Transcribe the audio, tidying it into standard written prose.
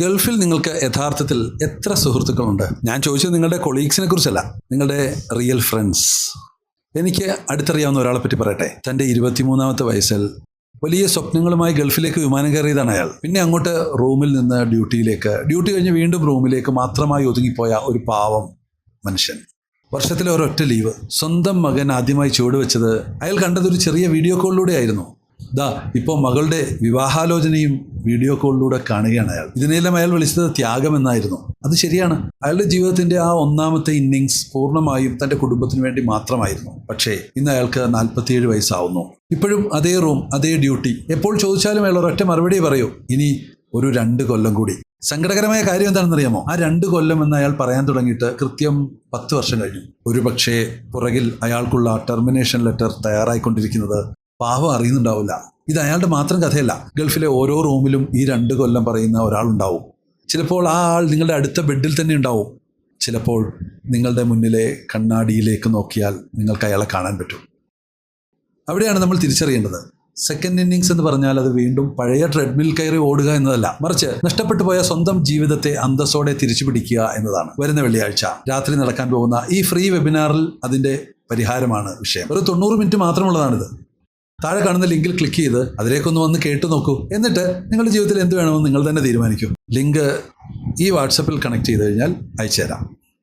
ഗൾഫിൽ നിങ്ങൾക്ക് യഥാർത്ഥത്തിൽ എത്ര സുഹൃത്തുക്കളുണ്ട്? ഞാൻ ചോദിച്ചത് നിങ്ങളുടെ കൊളീഗ്സിനെ കുറിച്ചല്ല, നിങ്ങളുടെ റിയൽ ഫ്രണ്ട്സ്. എനിക്ക് അടുത്തറിയാവുന്ന ഒരാളെ പറ്റി പറയട്ടെ. തൻ്റെ 23-ാമത്തെ വയസ്സിൽ വലിയ സ്വപ്നങ്ങളുമായി ഗൾഫിലേക്ക് വിമാനം കയറിയതാണ് അയാൾ. പിന്നെ അങ്ങോട്ട് റൂമിൽ നിന്ന് ഡ്യൂട്ടി കഴിഞ്ഞ് വീണ്ടും റൂമിലേക്ക് മാത്രമായി ഒതുങ്ങിപ്പോയ ഒരു പാവം മനുഷ്യൻ. വർഷത്തിലെ ഒരൊറ്റ ലീവ്. സ്വന്തം മകൻ ആദ്യമായി ചുവടുവെച്ചത് അയാൾ കണ്ടതൊരു ചെറിയ വീഡിയോ കോളിലൂടെ ആയിരുന്നു. ഇപ്പോൾ മകളുടെ വിവാഹാലോചനയും വീഡിയോ കോളിലൂടെ കാണുകയാണ് അയാൾ. ഇതിനെല്ലാം അയാൾ വിളിച്ചത് ത്യാഗമെന്നായിരുന്നു. അത് ശരിയാണ്. അയാളുടെ ജീവിതത്തിന്റെ ആ ഒന്നാമത്തെ ഇന്നിങ്സ് പൂർണ്ണമായും തന്റെ കുടുംബത്തിന് വേണ്ടി മാത്രമായിരുന്നു. പക്ഷേ ഇന്ന് അയാൾക്ക് 47 വയസ്സാവുന്നു. ഇപ്പോഴും അതേ റൂം, അതേ ഡ്യൂട്ടി. എപ്പോൾ ചോദിച്ചാലും അയാൾ ഒരൊറ്റ മറുപടി പറയൂ, ഇനി ഒരു 2 കൊല്ലം കൂടി. സങ്കടകരമായ കാര്യം എന്താണെന്നറിയാമോ? ആ 2 കൊല്ലം എന്ന് അയാൾ പറയാൻ തുടങ്ങിയിട്ട് കൃത്യം 10 വർഷം കഴിഞ്ഞു. ഒരുപക്ഷെ പുറകിൽ അയാൾക്കുള്ള ടെർമിനേഷൻ ലെറ്റർ തയ്യാറായിക്കൊണ്ടിരിക്കുന്നത് പാവം അറിയുന്നുണ്ടാവില്ല. ഇത് അയാളുടെ മാത്രം കഥയല്ല. ഗൾഫിലെ ഓരോ റൂമിലും ഈ 2 കൊല്ലം പറയുന്ന ഒരാളുണ്ടാവും. ചിലപ്പോൾ ആ ആൾ നിങ്ങളുടെ അടുത്ത ബെഡിൽ തന്നെ ഉണ്ടാവും. ചിലപ്പോൾ നിങ്ങളുടെ മുന്നിലെ കണ്ണാടിയിലേക്ക് നോക്കിയാൽ നിങ്ങൾക്ക് അയാളെ കാണാൻ പറ്റും. അവിടെയാണ് നമ്മൾ തിരിച്ചറിയേണ്ടത്. സെക്കൻഡ് ഇന്നിങ്സ് എന്ന് പറഞ്ഞാൽ അത് വീണ്ടും പഴയ ട്രെഡ്മിൽ കയറി ഓടുക എന്നതല്ല, മറിച്ച് നഷ്ടപ്പെട്ടു പോയ സ്വന്തം ജീവിതത്തെ അന്തസ്സോടെ തിരിച്ചു പിടിക്കുക എന്നതാണ്. വരുന്ന വെള്ളിയാഴ്ച രാത്രി നടക്കാൻ പോകുന്ന ഈ ഫ്രീ വെബിനാറിൽ അതിൻ്റെ പരിഹാരമാണ് വിഷയം. ഒരു 90 മിനിറ്റ് മാത്രമുള്ളതാണിത്. താഴെ കാണുന്ന ലിങ്കിൽ ക്ലിക്ക് ചെയ്ത് അതിലേക്കൊന്ന് വന്ന് കേട്ടു നോക്കൂ. എന്നിട്ട് നിങ്ങളുടെ ജീവിതത്തിൽ എന്ത് വേണമെന്ന് നിങ്ങൾ തന്നെ തീരുമാനിക്കൂ. ലിങ്ക് ഈ വാട്സപ്പിൽ കണക്ട് ചെയ്ത് കഴിഞ്ഞാൽ അയച്ചു തരാം.